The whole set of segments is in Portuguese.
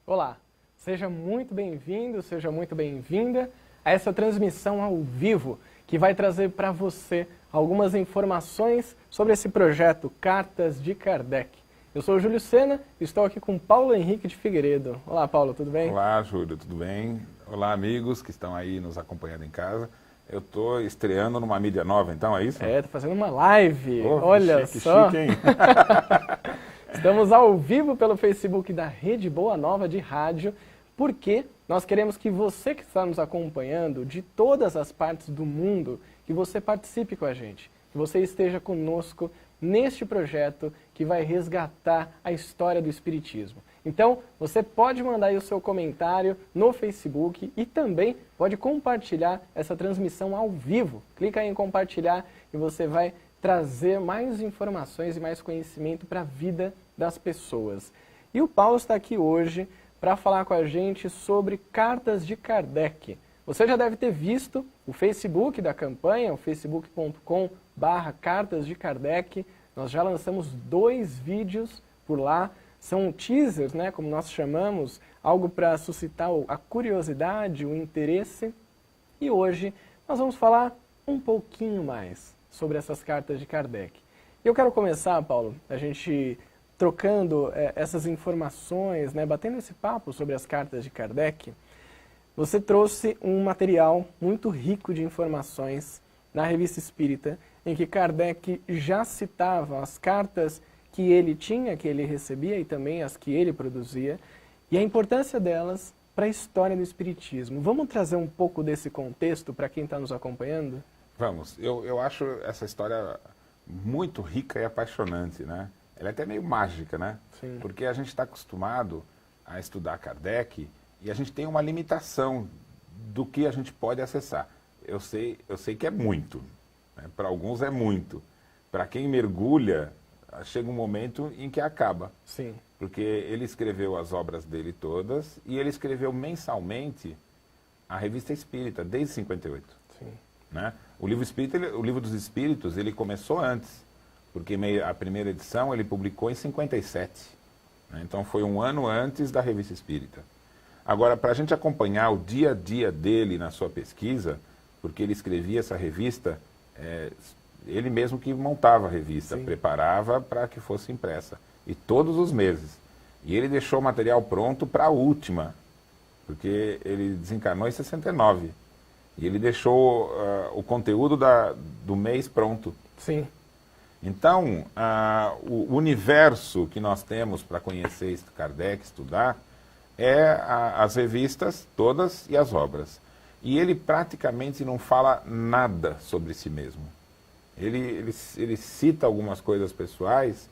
Olá, seja muito bem-vindo, seja muito bem-vinda a essa transmissão ao vivo que vai trazer para você algumas informações sobre esse projeto Cartas de Kardec. Eu sou o Júlio Sena e estou aqui com Paulo Henrique de Figueiredo. Olá, Paulo, tudo bem? Olá, Júlio, tudo bem? Olá, amigos que estão aí nos acompanhando em casa. Eu estou estreando numa mídia nova, então, é isso? É, tô fazendo uma live, Oh, olha chique, só. chique, hein? Estamos ao vivo pelo Facebook da Rede Boa Nova de Rádio, porque nós queremos que você que está nos acompanhando de todas as partes do mundo, que você participe com a gente, que você esteja conosco neste projeto que vai resgatar a história do Espiritismo. Então, você pode mandar aí o seu comentário no Facebook e também pode compartilhar essa transmissão ao vivo. Clica aí em compartilhar e você vai trazer mais informações e mais conhecimento para a vida das pessoas. E o Paulo está aqui hoje para falar com a gente sobre Cartas de Kardec. Você já deve ter visto o Facebook da campanha, o facebook.com/Cartas de Kardec. Nós já lançamos 2 vídeos por lá. São teasers, né, como nós chamamos, algo para suscitar a curiosidade, o interesse. E hoje nós vamos falar um pouquinho mais sobre essas cartas de Kardec. E eu quero começar, Paulo, a gente trocando essas informações, né, batendo esse papo sobre as cartas de Kardec. Você trouxe um material muito rico de informações na Revista Espírita, em que Kardec já citava as cartas que ele tinha, que ele recebia e também as que ele produzia, e a importância delas para a história do Espiritismo. Vamos trazer um pouco desse contexto para quem está nos acompanhando? Vamos, eu acho essa história muito rica e apaixonante, né? Ela é até meio mágica, né? Sim. Porque a gente está acostumado a estudar Kardec e a gente tem uma limitação do que a gente pode acessar. Eu sei que é muito, né? Para alguns é muito. Para quem mergulha, chega um momento em que acaba. Sim. Porque ele escreveu as obras dele todas e ele escreveu mensalmente a Revista Espírita, desde 58. Sim. Né? O livro dos Espíritos, ele começou antes, porque a primeira edição ele publicou em 57. Né? Então foi um ano antes da Revista Espírita. Agora, para a gente acompanhar o dia a dia dele na sua pesquisa, porque ele escrevia essa revista, ele mesmo que montava a revista, Sim. preparava para que fosse impressa. E todos os meses. E ele deixou o material pronto para a última, porque ele desencarnou em 69. E ele deixou o conteúdo do mês pronto. Sim. Então, o universo que nós temos para conhecer Kardec, estudar, é as revistas todas e as obras. E ele praticamente não fala nada sobre si mesmo. Ele cita algumas coisas pessoais,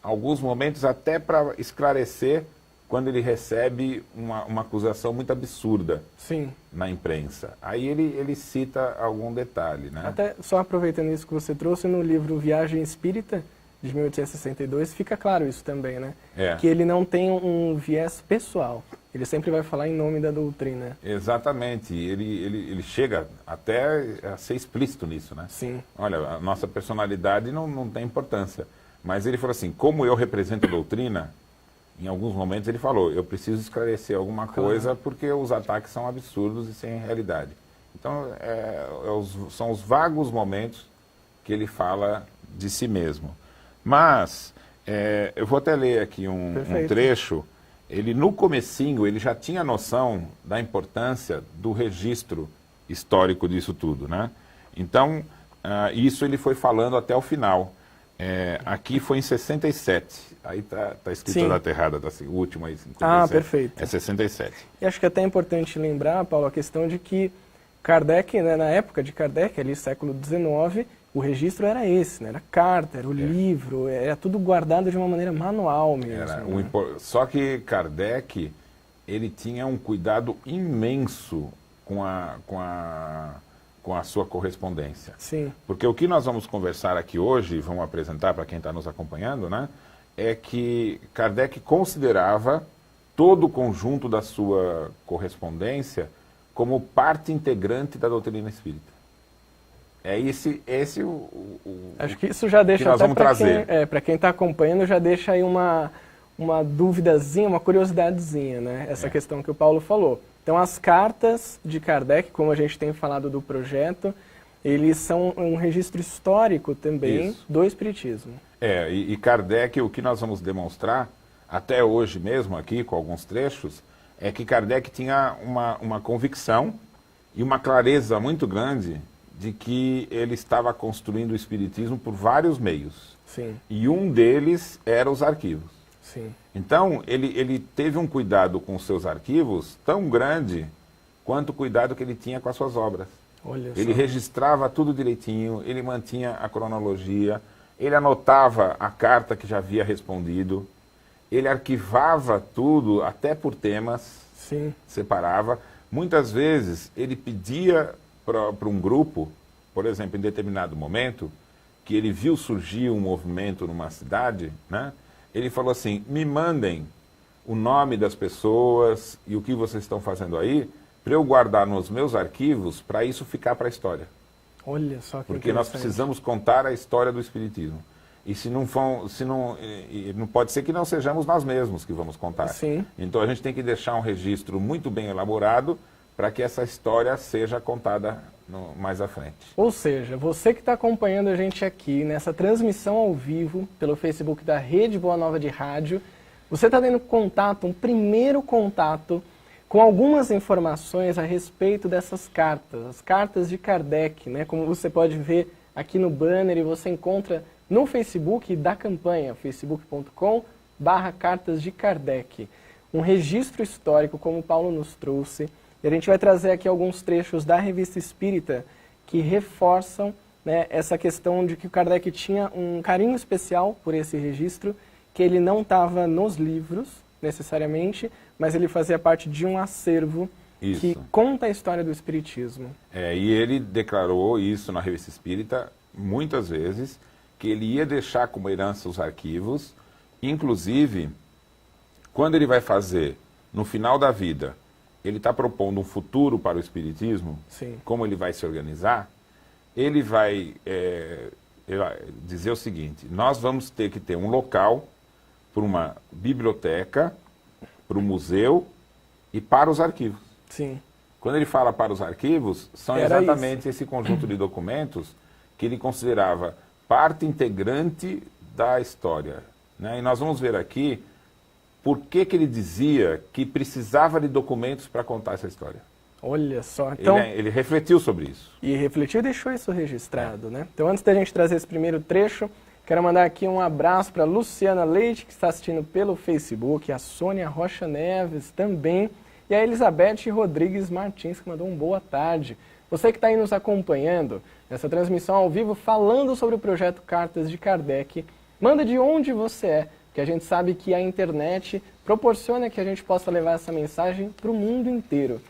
alguns momentos até para esclarecer quando ele recebe uma acusação muito absurda. Sim. Na imprensa. Aí ele cita algum detalhe, né? Até só aproveitando isso que você trouxe, no livro Viagem Espírita, de 1862, fica claro isso também, né? Que ele não tem um viés pessoal. Ele sempre vai falar em nome da doutrina. Exatamente. Ele chega até a ser explícito nisso, né? Sim. Olha, a nossa personalidade não tem importância. Mas ele falou assim, como eu represento a doutrina, em alguns momentos ele falou, eu preciso esclarecer alguma coisa porque os ataques são absurdos e sem realidade. Então, são os vagos momentos que ele fala de si mesmo. Mas, eu vou até ler aqui um trecho. Ele, no comecinho, ele já tinha noção da importância do registro histórico disso tudo, né? Então, isso ele foi falando até o final. Aqui foi em 67. Aí tá escrito a data errada, tá assim, o último aí, 57. Ah, perfeito. É 67. E acho que é até importante lembrar, Paulo, a questão de que Kardec, né, na época de Kardec, ali século XIX, o registro era esse, né? Era carta, era o livro, era tudo guardado de uma maneira manual mesmo. Né? Só que Kardec, ele tinha um cuidado imenso com a sua correspondência. Sim. Porque o que nós vamos conversar aqui hoje, vamos apresentar para quem está nos acompanhando, né? É que Kardec considerava todo o conjunto da sua correspondência como parte integrante da doutrina espírita. É esse Acho que isso já deixa que nós até vamos trazer. Para quem está acompanhando, já deixa aí uma duvidazinha, uma curiosidadezinha, né? Essa questão que o Paulo falou. Então, as cartas de Kardec, como a gente tem falado do projeto, eles são um registro histórico também do Espiritismo. E Kardec, o que nós vamos demonstrar, até hoje mesmo aqui, com alguns trechos, é que Kardec tinha uma convicção e uma clareza muito grande de que ele estava construindo o Espiritismo por vários meios. Sim. E um deles era os arquivos. Sim. Então, ele teve um cuidado com os seus arquivos tão grande quanto o cuidado que ele tinha com as suas obras. Olha Ele só. registrava tudo direitinho, ele mantinha a cronologia, ele anotava a carta que já havia respondido, ele arquivava tudo, até por temas, Sim. separava. Muitas vezes ele pedia para um grupo, por exemplo, em determinado momento, que ele viu surgir um movimento numa cidade, né? Ele falou assim, me mandem o nome das pessoas e o que vocês estão fazendo aí, para eu guardar nos meus arquivos, para isso ficar para a história. Olha só que Porque nós interessante. precisamos contar a história do Espiritismo. E não pode ser que não sejamos nós mesmos que vamos contar. Sim. Então a gente tem que deixar um registro muito bem elaborado para que essa história seja contada mais à frente. Ou seja, você que está acompanhando a gente aqui nessa transmissão ao vivo pelo Facebook da Rede Boa Nova de Rádio, você está tendo contato, um primeiro contato com algumas informações a respeito dessas cartas, as cartas de Kardec, né? Como você pode ver aqui no banner e você encontra no Facebook da campanha, facebook.com/cartas de Kardec. Um registro histórico, como o Paulo nos trouxe, e a gente vai trazer aqui alguns trechos da Revista Espírita que reforçam, né, essa questão de que o Kardec tinha um carinho especial por esse registro, que ele não estava nos livros, necessariamente, mas ele fazia parte de um acervo que conta a história do Espiritismo. E ele declarou isso na Revista Espírita muitas vezes, que ele ia deixar como herança os arquivos, inclusive, quando ele vai fazer, no final da vida, ele está propondo um futuro para o Espiritismo, Sim. como ele vai se organizar, ele vai dizer o seguinte, nós vamos ter que ter um local para uma biblioteca, para o museu e para os arquivos. Sim. Quando ele fala para os arquivos, são exatamente esse conjunto de documentos que ele considerava parte integrante da história, né? E nós vamos ver aqui por que ele dizia que precisava de documentos para contar essa história. Olha só. Então, ele refletiu sobre isso. E refletiu e deixou isso registrado, né? Então, antes da gente trazer esse primeiro trecho, quero mandar aqui um abraço para a Luciana Leite, que está assistindo pelo Facebook, a Sônia Rocha Neves também, e a Elizabeth Rodrigues Martins, que mandou um boa tarde. Você que está aí nos acompanhando nessa transmissão ao vivo, falando sobre o projeto Cartas de Kardec, manda de onde você é, que a gente sabe que a internet proporciona que a gente possa levar essa mensagem para o mundo inteiro.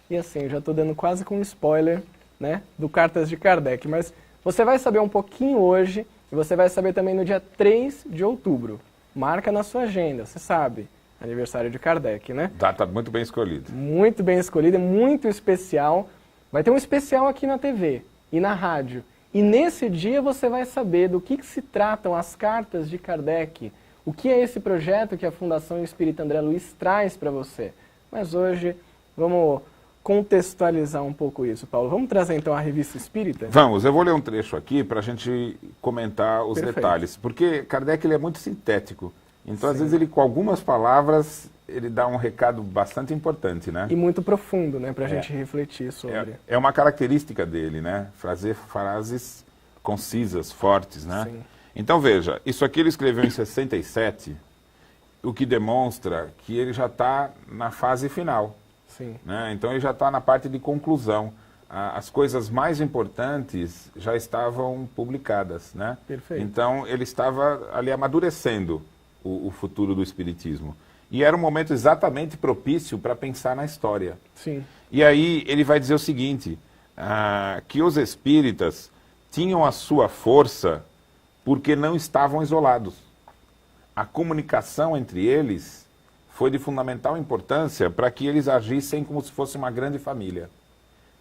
E assim, eu já estou dando quase com um spoiler, né, do Cartas de Kardec, mas você vai saber um pouquinho hoje, e você vai saber também no dia 3 de outubro. Marca na sua agenda, você sabe, aniversário de Kardec, né? Data muito bem escolhida. Muito bem escolhida, muito especial. Vai ter um especial aqui na TV e na rádio. E nesse dia você vai saber do que se tratam as Cartas de Kardec, o que é esse projeto que a Fundação Espírita André Luiz traz para você. Mas hoje vamos contextualizar um pouco isso, Paulo. Vamos trazer então a Revista Espírita? Vamos, eu vou ler um trecho aqui para a gente comentar os detalhes, porque Kardec ele é muito sintético, então às vezes ele com algumas palavras ele dá um recado bastante importante, né? E muito profundo, né, para a gente refletir sobre. É uma característica dele, né? Fazer frases concisas, fortes, né? Sim. Então veja, isso aqui ele escreveu em 67, o que demonstra que ele já está na fase final. Sim. Né? Então ele já está na parte de conclusão. As coisas mais importantes já estavam publicadas, né? Perfeito. Então ele estava ali amadurecendo o futuro do Espiritismo. E era um momento exatamente propício para pensar na história. Sim. E aí ele vai dizer o seguinte, que os espíritas tinham a sua força porque não estavam isolados. A comunicação entre eles foi de fundamental importância para que eles agissem como se fosse uma grande família.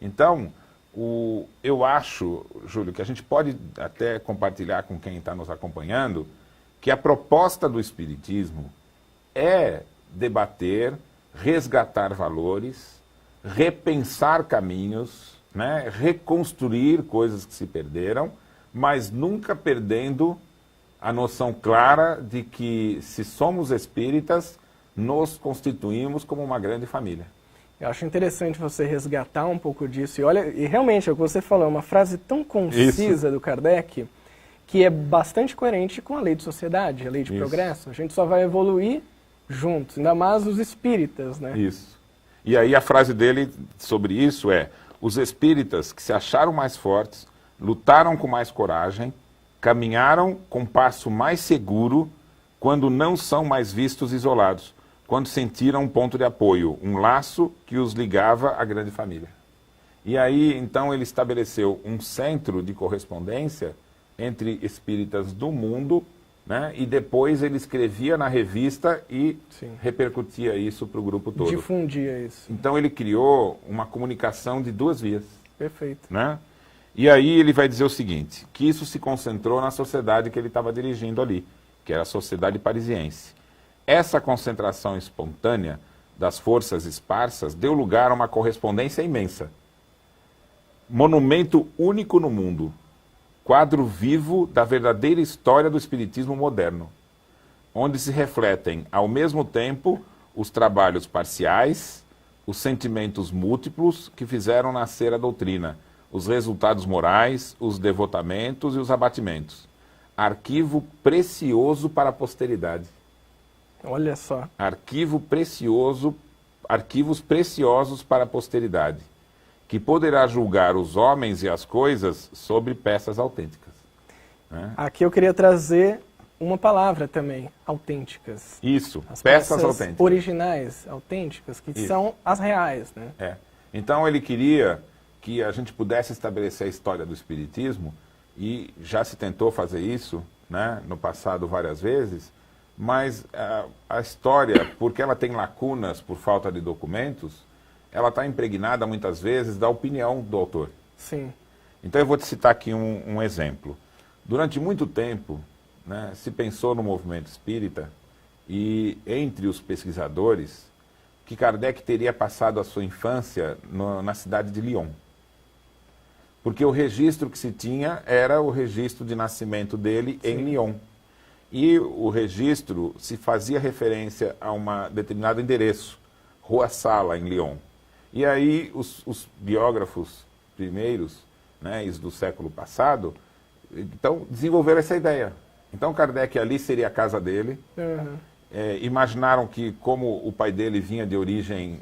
Então, eu acho, Júlio, que a gente pode até compartilhar com quem está nos acompanhando, que a proposta do Espiritismo é debater, resgatar valores, repensar caminhos, né? Reconstruir coisas que se perderam, mas nunca perdendo a noção clara de que, se somos espíritas, nos constituímos como uma grande família. Eu acho interessante você resgatar um pouco disso. E olha, e realmente, é o que você falou, é uma frase tão concisa do Kardec, que é bastante coerente com a lei de sociedade, a lei de progresso. A gente só vai evoluir juntos, ainda mais os espíritas, né? Isso. E aí a frase dele sobre isso é: os espíritas que se acharam mais fortes, lutaram com mais coragem, caminharam com passo mais seguro quando não são mais vistos isolados, quando sentiram um ponto de apoio, um laço que os ligava à grande família. E aí, então, ele estabeleceu um centro de correspondência entre espíritas do mundo, né? E depois ele escrevia na revista e repercutia isso para o grupo todo. Difundia isso. Então ele criou uma comunicação de duas vias. Perfeito. Né? E aí ele vai dizer o seguinte, que isso se concentrou na sociedade que ele estava dirigindo ali, que era a sociedade parisiense. Essa concentração espontânea das forças esparsas deu lugar a uma correspondência imensa. Monumento único no mundo. Quadro vivo da verdadeira história do espiritismo moderno, onde se refletem, ao mesmo tempo, os trabalhos parciais, os sentimentos múltiplos que fizeram nascer a doutrina, os resultados morais, os devotamentos e os abatimentos. Arquivo precioso para a posteridade. Olha só. Arquivo precioso, arquivos preciosos para a posteridade, que poderá julgar os homens e as coisas sobre peças autênticas. Né? Aqui eu queria trazer uma palavra também, autênticas. Isso, as peças autênticas. Originais, autênticas, que são as reais, né? É. Então ele queria que a gente pudesse estabelecer a história do espiritismo, e já se tentou fazer isso, né, no passado várias vezes, mas a história, porque ela tem lacunas por falta de documentos, ela está impregnada muitas vezes da opinião do autor. Sim. Então eu vou te citar aqui um exemplo. Durante muito tempo, né, se pensou no movimento espírita, e entre os pesquisadores, que Kardec teria passado a sua infância na cidade de Lyon. Porque o registro que se tinha era o registro de nascimento dele em Lyon. E o registro se fazia referência a um determinado endereço, Rua Sala, em Lyon. E aí os biógrafos primeiros, né, do século passado, então desenvolveram essa ideia. Então Kardec ali seria a casa dele. Imaginaram que, como o pai dele vinha de origem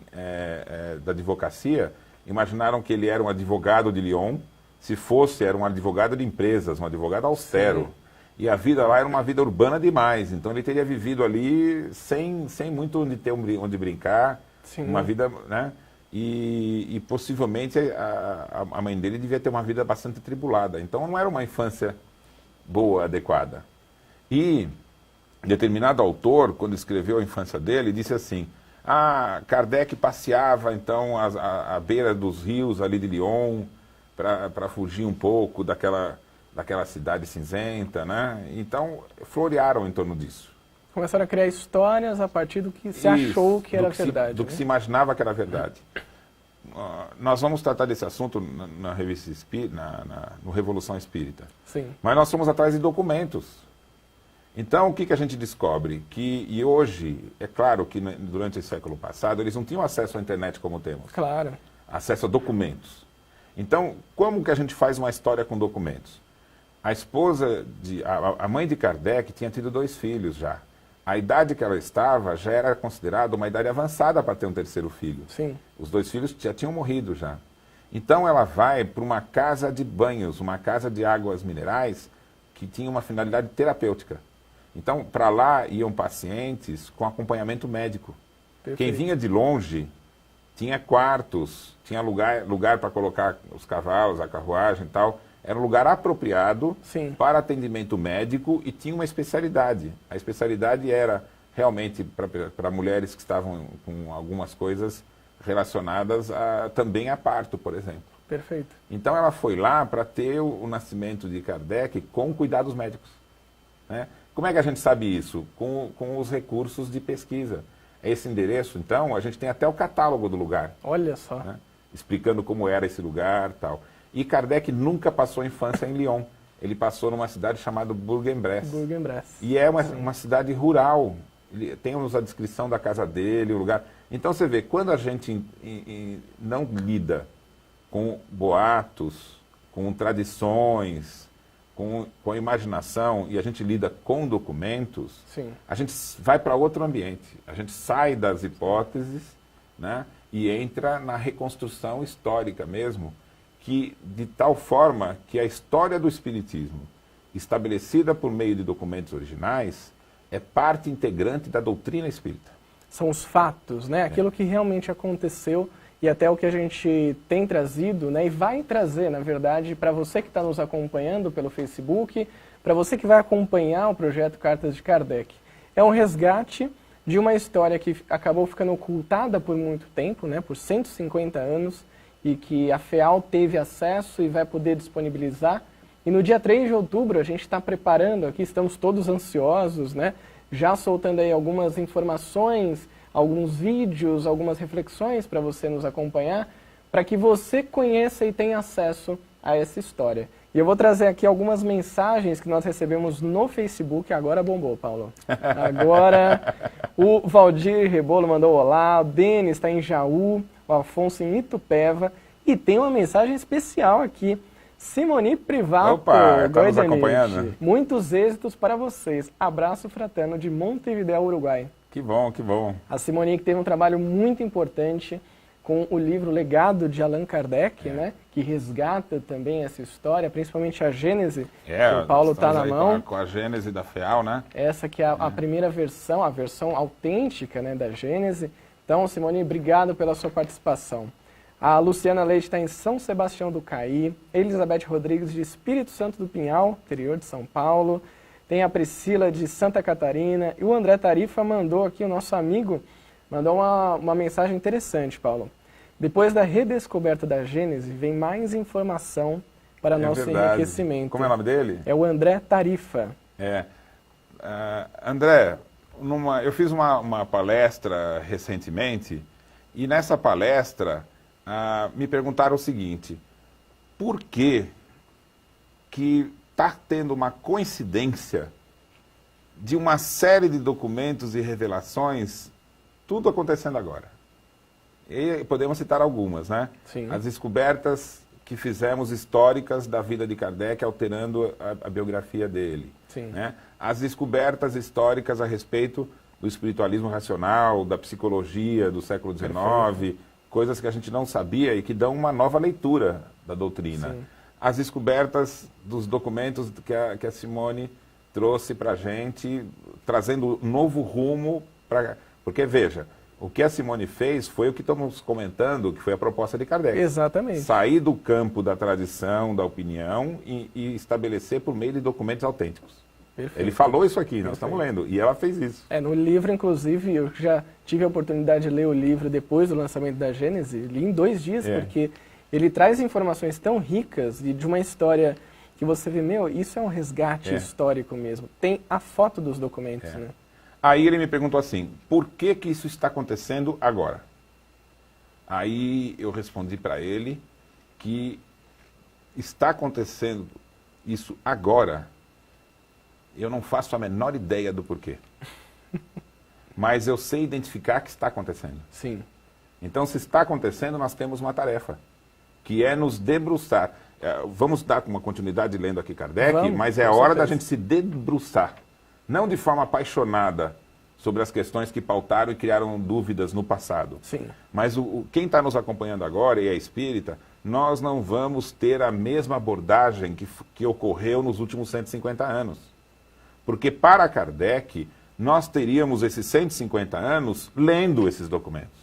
da advocacia, imaginaram que ele era um advogado de Lyon. Se fosse, era um advogado de empresas, um advogado austero. Sim. E a vida lá era uma vida urbana demais. Então ele teria vivido ali sem muito onde brincar. Sim. Uma vida, né? E possivelmente a mãe dele devia ter uma vida bastante atribulada. Então não era uma infância boa, adequada. E determinado autor, quando escreveu a infância dele, disse assim: Kardec passeava então à beira dos rios ali de Lyon, para fugir um pouco daquela cidade cinzenta, né? Então, florearam em torno disso. Começaram a criar histórias a partir do que se achou que era verdade. Do que se imaginava que era verdade. Nós vamos tratar desse assunto na revista Espírita, no Revolução Espírita. Sim. Mas nós fomos atrás de documentos. Então, o que a gente descobre? E hoje, é claro que durante o século passado, eles não tinham acesso à internet como temos. Claro. Acesso a documentos. Então, como que a gente faz uma história com documentos? A mãe de Kardec tinha tido 2 filhos já. A idade que ela estava já era considerada uma idade avançada para ter um terceiro filho. Sim. Os 2 filhos já tinham morrido já. Então ela vai para uma casa de banhos, uma casa de águas minerais, que tinha uma finalidade terapêutica. Então, para lá iam pacientes com acompanhamento médico. Perfeito. Quem vinha de longe tinha quartos, tinha lugar para colocar os cavalos, a carruagem e tal. Era um lugar apropriado para atendimento médico e tinha uma especialidade. A especialidade era realmente para mulheres que estavam com algumas coisas relacionadas também a parto, por exemplo. Perfeito. Então ela foi lá para ter o nascimento de Kardec com cuidados médicos. Né? Como é que a gente sabe isso? Com os recursos de pesquisa. Esse endereço, então, a gente tem até o catálogo do lugar. Olha só. Né? Explicando como era esse lugar e tal. E Kardec nunca passou a infância em Lyon. Ele passou numa cidade chamada Bourg-en-Bresse. Bourg-en-Bresse. E é uma cidade rural. Temos a descrição da casa dele, o lugar. Então você vê, quando a gente não lida com boatos, com tradições, com a imaginação, e a gente lida com documentos, Sim. a gente vai para outro ambiente. A gente sai das hipóteses, né, e entra na reconstrução histórica mesmo, que de tal forma que a história do Espiritismo, estabelecida por meio de documentos originais, é parte integrante da doutrina espírita. São os fatos, né? Aquilo que realmente aconteceu e até o que a gente tem trazido, né? E vai trazer, na verdade, para você que está nos acompanhando pelo Facebook, para você que vai acompanhar o projeto Cartas de Kardec. É um resgate de uma história que acabou ficando ocultada por muito tempo, né? Por 150 anos, e que a FEAL teve acesso e vai poder disponibilizar. E no dia 3 de outubro a gente está preparando aqui, estamos todos ansiosos, né? Já soltando aí algumas informações, alguns vídeos, algumas reflexões para você nos acompanhar, para que você conheça e tenha acesso a essa história. E eu vou trazer aqui algumas mensagens que nós recebemos no Facebook. Agora bombou, Paulo. Agora o Valdir Rebolo mandou olá, o Denis está em Jaú, o Afonso em Itupeva. E tem uma mensagem especial aqui. Simoni Privato. Opa, está nos acompanhando? Muitos êxitos para vocês. Abraço fraterno de Montevidéu, Uruguai. Que bom, que bom. A Simoni que teve um trabalho muito importante com o livro Legado de Allan Kardec, né? Que resgata também essa história, principalmente a Gênese, que o Paulo está na mão. Com a Gênese da FEAL, né? Essa que é a primeira versão, a versão autêntica, né, da Gênese. Então, Simoni, obrigado pela sua participação. A Luciana Leite está em São Sebastião do Caí, Elizabeth Rodrigues de Espírito Santo do Pinhal, interior de São Paulo, tem a Priscila de Santa Catarina, e o André Tarifa mandou aqui, o nosso amigo, mandou uma mensagem interessante, Paulo. Depois da redescoberta da Gênese, vem mais informação para nosso enriquecimento. Como é o nome dele? É o André Tarifa. André, eu fiz uma palestra recentemente, e nessa palestra me perguntaram o seguinte: por que está tendo uma coincidência de uma série de documentos e revelações, tudo acontecendo agora? E podemos citar algumas, né? Sim. As descobertas que fizemos históricas da vida de Kardec, alterando a biografia dele. Sim. Né? As descobertas históricas a respeito do espiritualismo racional, da psicologia do século XIX, Perfeito. Coisas que a gente não sabia e que dão uma nova leitura da doutrina. Sim. As descobertas dos documentos que a Simone trouxe para a gente, trazendo um novo rumo para... Porque, veja, o que a Simone fez foi o que estamos comentando, que foi a proposta de Kardec. Exatamente. Sair do campo da tradição, da opinião e estabelecer por meio de documentos autênticos. Perfeito. Ele falou isso aqui, nós estamos lendo, e ela fez isso. No livro, inclusive, eu já tive a oportunidade de ler o livro depois do lançamento da Gênese, li em 2 dias, porque ele traz informações tão ricas e de uma história que você vê, isso é um resgate histórico mesmo. Tem a foto dos documentos, né? Aí ele me perguntou assim, por que isso está acontecendo agora? Aí eu respondi para ele que está acontecendo isso agora. Eu não faço a menor ideia do porquê. Mas eu sei identificar que está acontecendo. Sim. Então, se está acontecendo, nós temos uma tarefa, que é nos debruçar. Vamos dar uma continuidade lendo aqui Kardec, mas é a hora da gente se debruçar. Não de forma apaixonada sobre as questões que pautaram e criaram dúvidas no passado. Sim. Mas quem está nos acompanhando agora e é espírita, nós não vamos ter a mesma abordagem que ocorreu nos últimos 150 anos. Porque para Kardec, nós teríamos esses 150 anos lendo esses documentos.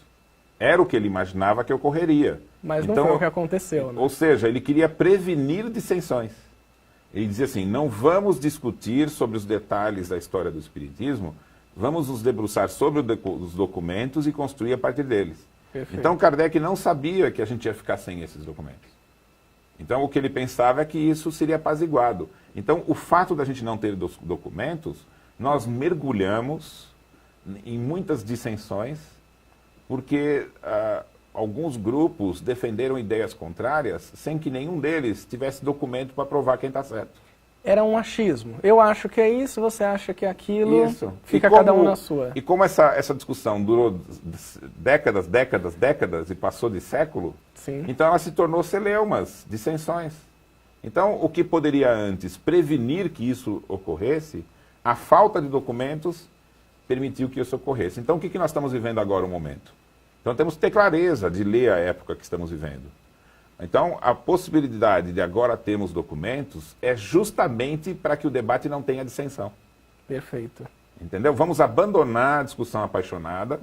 Era o que ele imaginava que ocorreria. Mas não foi o que aconteceu, né? Ou seja, ele queria prevenir dissensões. Ele dizia assim, não vamos discutir sobre os detalhes da história do Espiritismo, vamos nos debruçar sobre os documentos e construir a partir deles. Perfeito. Então Kardec não sabia que a gente ia ficar sem esses documentos. Então o que ele pensava é que isso seria apaziguado. Então o fato da gente não ter documentos nós mergulhamos em muitas dissensões, porque alguns grupos defenderam ideias contrárias sem que nenhum deles tivesse documento para provar quem está certo. Era um achismo. Eu acho que é isso, você acha que é aquilo, Isso. Fica cada um na sua. E como essa discussão durou décadas e passou de século, Sim. então ela se tornou celeumas, dissensões. Então, o que poderia antes prevenir que isso ocorresse, a falta de documentos permitiu que isso ocorresse. Então, o que nós estamos vivendo agora, um momento? Então, temos que ter clareza de ler a época que estamos vivendo. Então, a possibilidade de agora termos documentos é justamente para que o debate não tenha dissensão. Perfeito. Entendeu? Vamos abandonar a discussão apaixonada.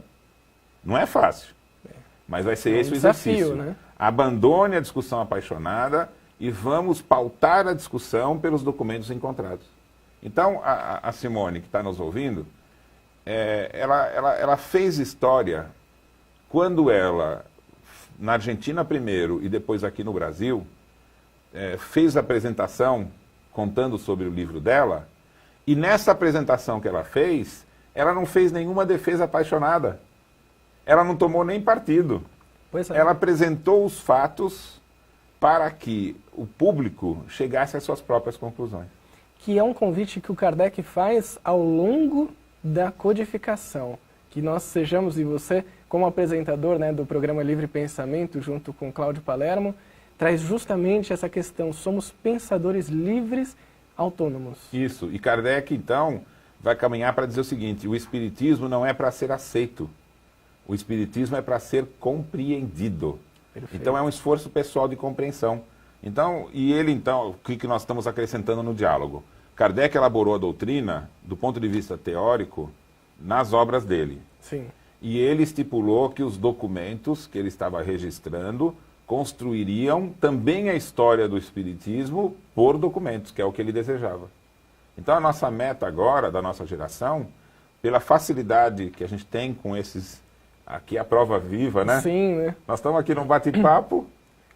Não é fácil, mas vai ser esse o exercício. Né? Abandone a discussão apaixonada e vamos pautar a discussão pelos documentos encontrados. Então, a Simone, que está nos ouvindo, ela fez história quando ela, na Argentina primeiro e depois aqui no Brasil, fez a apresentação contando sobre o livro dela, e nessa apresentação que ela não fez nenhuma defesa apaixonada. Ela não tomou nem partido. Pois é. Ela apresentou os fatos para que o público chegasse às suas próprias conclusões. Que é um convite que o Kardec faz ao longo da codificação. Que nós sejamos, e você, como apresentador, né, do programa Livre Pensamento, junto com Cláudio Palermo, traz justamente essa questão. Somos pensadores livres, autônomos. Isso. E Kardec, então, vai caminhar para dizer o seguinte: o Espiritismo não é para ser aceito. O Espiritismo é para ser compreendido. Perfeito. Então é um esforço pessoal de compreensão. Então, o que nós estamos acrescentando no diálogo? Kardec elaborou a doutrina, do ponto de vista teórico, nas obras dele. Sim. E ele estipulou que os documentos que ele estava registrando construiriam também a história do Espiritismo por documentos, que é o que ele desejava. Então a nossa meta agora, da nossa geração, pela facilidade que a gente tem com esses... Aqui é a prova viva, né? Sim, né? Nós estamos aqui num bate-papo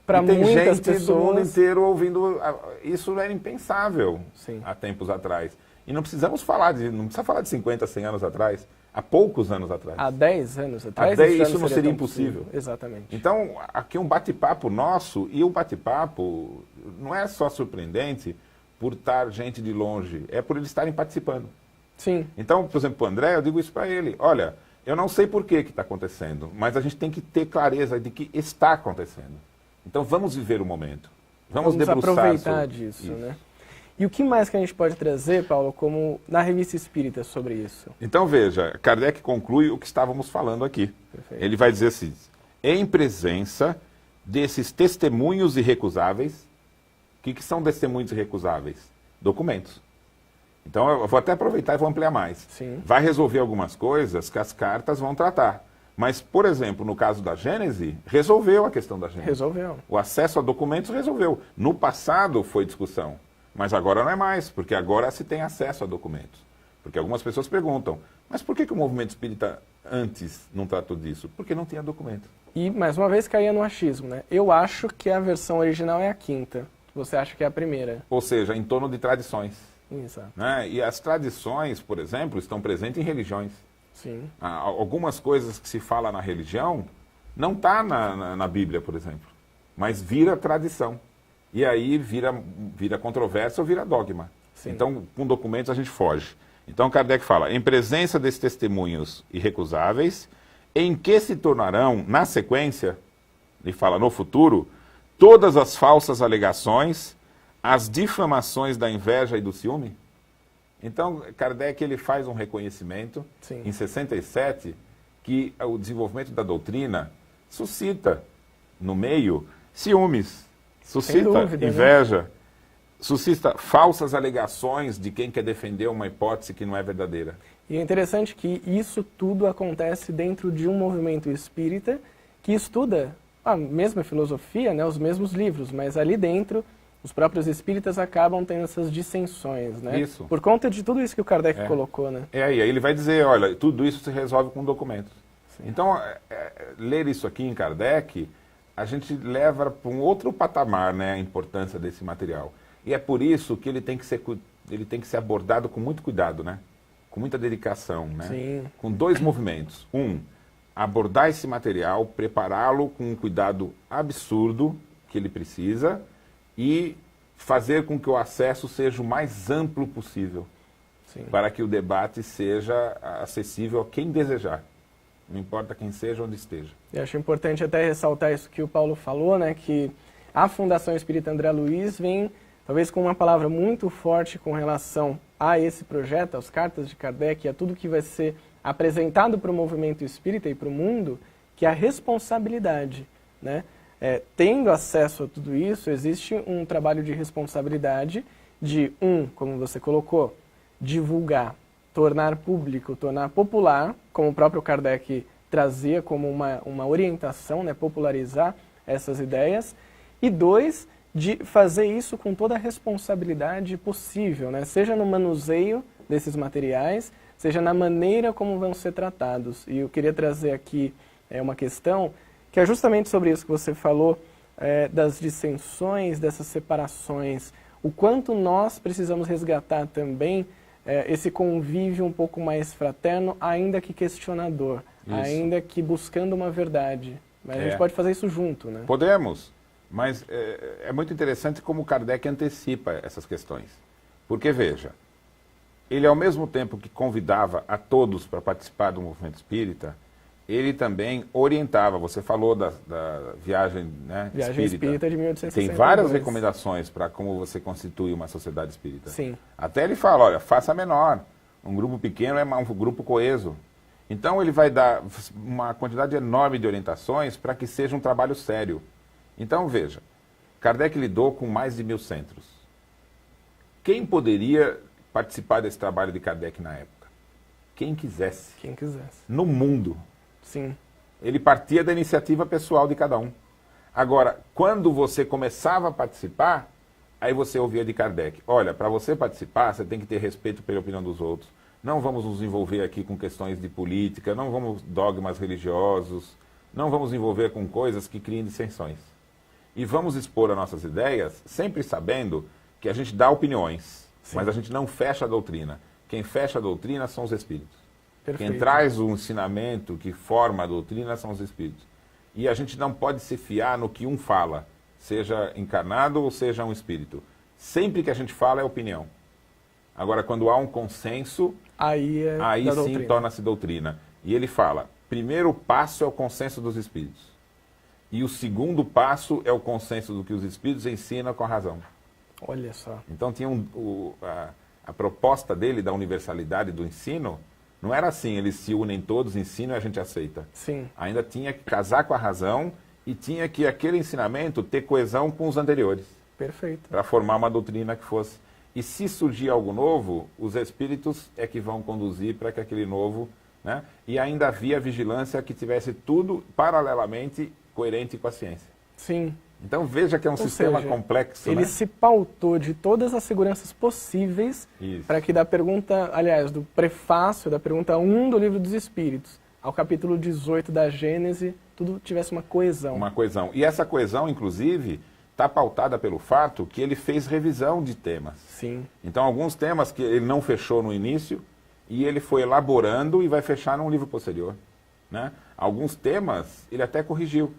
para tem muitas gente pessoas... do mundo inteiro ouvindo. Isso era impensável. Sim. Há tempos atrás. E não precisa falar de 50, 100 anos atrás. Há poucos anos atrás. Há 10 anos atrás? Isso não seria impossível. Exatamente. Então, aqui é um bate-papo nosso, e o bate-papo não é só surpreendente por estar gente de longe, é por eles estarem participando. Sim. Então, por exemplo, para o André, eu digo isso para ele: olha, eu não sei por que está acontecendo, mas a gente tem que ter clareza de que está acontecendo. Então vamos viver o momento. Vamos debruçar aproveitar disso, né? E o que mais que a gente pode trazer, Paulo, como na Revista Espírita sobre isso? Então veja, Kardec conclui o que estávamos falando aqui. Perfeito. Ele vai dizer assim: em presença desses testemunhos irrecusáveis. O que são testemunhos irrecusáveis? Documentos. Então eu vou até aproveitar e vou ampliar mais. Sim. Vai resolver algumas coisas que as cartas vão tratar. Mas, por exemplo, no caso da Gênese, resolveu a questão da Gênese. Resolveu. O acesso a documentos resolveu. No passado foi discussão, mas agora não é mais, porque agora se tem acesso a documentos. Porque algumas pessoas perguntam: mas por que o movimento espírita antes não tratou disso? Porque não tinha documento. E, mais uma vez, caía no achismo, né? Eu acho que a versão original é a quinta. Você acha que é a primeira. Ou seja, em torno de tradições. Exato. Né? E as tradições, por exemplo, estão presentes em religiões. Sim. Algumas coisas que se fala na religião não está na Bíblia, por exemplo, mas vira tradição. E aí vira controvérsia ou vira dogma. Sim. Então, com documentos a gente foge. Então, Kardec fala: em presença desses testemunhos irrecusáveis, em que se tornarão, na sequência, ele fala no futuro, todas as falsas alegações, as difamações da inveja e do ciúme. Então, Kardec ele faz um reconhecimento, Sim. em 67, que o desenvolvimento da doutrina suscita, no meio, ciúmes, suscita dúvida, inveja, né? Suscita falsas alegações de quem quer defender uma hipótese que não é verdadeira. E é interessante que isso tudo acontece dentro de um movimento espírita que estuda a mesma filosofia, né, os mesmos livros, mas ali dentro os próprios espíritas acabam tendo essas dissensões, né? Isso. Por conta de tudo isso que o Kardec colocou, né? E aí ele vai dizer: olha, tudo isso se resolve com documentos. Sim. Então, ler isso aqui em Kardec, a gente leva para um outro patamar, né, a importância desse material. E é por isso que ele tem que ser abordado com muito cuidado, né? com muita dedicação, né? Sim. Com 2 movimentos. Abordar esse material, prepará-lo com um cuidado absurdo que ele precisa e fazer com que o acesso seja o mais amplo possível, Sim. para que o debate seja acessível a quem desejar. Não importa quem seja, onde esteja. Eu acho importante até ressaltar isso que o Paulo falou, né, que a Fundação Espírita André Luiz vem, talvez com uma palavra muito forte com relação a esse projeto, às cartas de Kardec, a tudo que vai ser apresentado para o movimento espírita e para o mundo, que é a responsabilidade, né? Tendo acesso a tudo isso, existe um trabalho de responsabilidade de, como você colocou, divulgar, tornar público, tornar popular, como o próprio Kardec trazia como uma orientação, né, popularizar essas ideias, e 2, de fazer isso com toda a responsabilidade possível, né, seja no manuseio desses materiais, seja na maneira como vão ser tratados. E eu queria trazer aqui uma questão que é justamente sobre isso que você falou, das dissensões, dessas separações, o quanto nós precisamos resgatar também esse convívio um pouco mais fraterno, ainda que questionador, ainda que buscando uma verdade. Mas a gente pode fazer isso junto, né? Podemos, mas é muito interessante como Kardec antecipa essas questões. Porque, veja, ele ao mesmo tempo que convidava a todos para participar do movimento espírita, ele também orientava, você falou da viagem, né, Viagem Espírita de 1862. Tem várias recomendações para como você constitui uma sociedade espírita. Sim. Até ele fala, olha, faça menor, um grupo pequeno é um grupo coeso. Então ele vai dar uma quantidade enorme de orientações para que seja um trabalho sério. Então veja, Kardec lidou com mais de 1000 centros. Quem poderia participar desse trabalho de Kardec na época? Quem quisesse. Quem quisesse. No mundo. Sim. Ele partia da iniciativa pessoal de cada um. Agora, quando você começava a participar, aí você ouvia de Kardec, olha, para você participar, você tem que ter respeito pela opinião dos outros. Não vamos nos envolver aqui com questões de política, não vamos dogmas religiosos, não vamos envolver com coisas que criem dissensões. E vamos expor as nossas ideias, sempre sabendo que a gente dá opiniões, sim, mas a gente não fecha a doutrina. Quem fecha a doutrina são os espíritos. Perfeito. Quem traz o ensinamento que forma a doutrina são os espíritos. E a gente não pode se fiar no que um fala, seja encarnado ou seja um espírito. Sempre que a gente fala é opinião. Agora, quando há um consenso, aí sim torna-se doutrina. E ele fala, primeiro passo é o consenso dos espíritos. E o segundo passo é o consenso do que os espíritos ensinam com a razão. Olha só. Então tinha a proposta dele da universalidade do ensino, não era assim, eles se unem todos, ensinam e a gente aceita. Sim. Ainda tinha que casar com a razão e tinha que aquele ensinamento ter coesão com os anteriores. Perfeito. Para formar uma doutrina que fosse. E se surgir algo novo, os espíritos é que vão conduzir para que aquele novo, né? E ainda havia vigilância que tivesse tudo paralelamente coerente com a ciência. Sim. Então veja que é um sistema complexo. Ele, né, se pautou de todas as seguranças possíveis para que da pergunta, aliás, do prefácio, da pergunta 1 do Livro dos Espíritos ao capítulo 18 da Gênese, tudo tivesse uma coesão. Uma coesão. E essa coesão, inclusive, está pautada pelo fato que ele fez revisão de temas. Sim. Então, alguns temas que ele não fechou no início e ele foi elaborando e vai fechar num livro posterior, né? Alguns temas ele até corrigiu.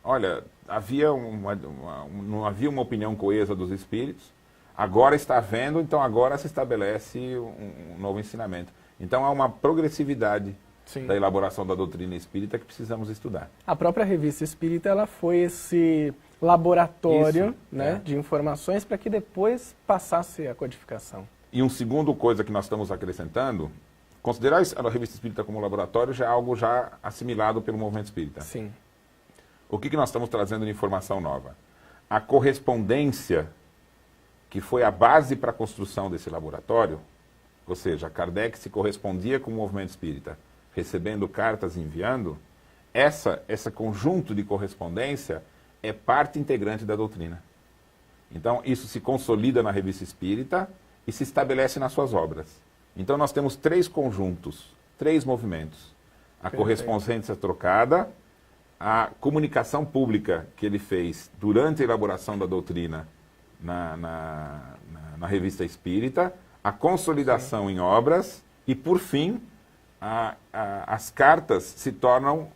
Olha, não havia uma opinião coesa dos espíritos, agora está havendo, então agora se estabelece um novo ensinamento. Então há uma progressividade, sim, da elaboração da doutrina espírita que precisamos estudar. A própria Revista Espírita ela foi esse laboratório, né, de informações para que depois passasse a codificação. E uma segunda coisa que nós estamos acrescentando, considerar a Revista Espírita como laboratório já é algo já assimilado pelo movimento espírita. Sim. O que nós estamos trazendo de informação nova? A correspondência que foi a base para a construção desse laboratório, ou seja, Kardec se correspondia com o movimento espírita, recebendo cartas e enviando, esse conjunto de correspondência é parte integrante da doutrina. Então, isso se consolida na Revista Espírita e se estabelece nas suas obras. Então, nós temos 3 conjuntos, 3 movimentos. A correspondência trocada, a comunicação pública que ele fez durante a elaboração da doutrina na Revista Espírita, a consolidação, sim, em obras E, por fim, as cartas se tornam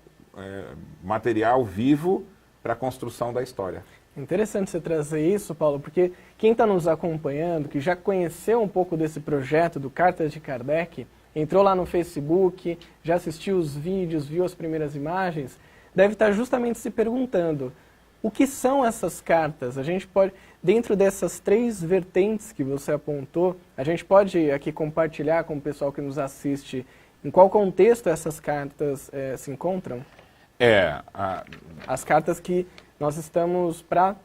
material vivo para a construção da história. Interessante você trazer isso, Paulo, porque quem está nos acompanhando, que já conheceu um pouco desse projeto do Cartas de Kardec, entrou lá no Facebook, já assistiu os vídeos, viu as primeiras imagens, deve estar justamente se perguntando, o que são essas cartas? A gente pode, dentro dessas 3 vertentes que você apontou, a gente pode aqui compartilhar com o pessoal que nos assiste em qual contexto essas cartas se encontram? As cartas que nós estamos para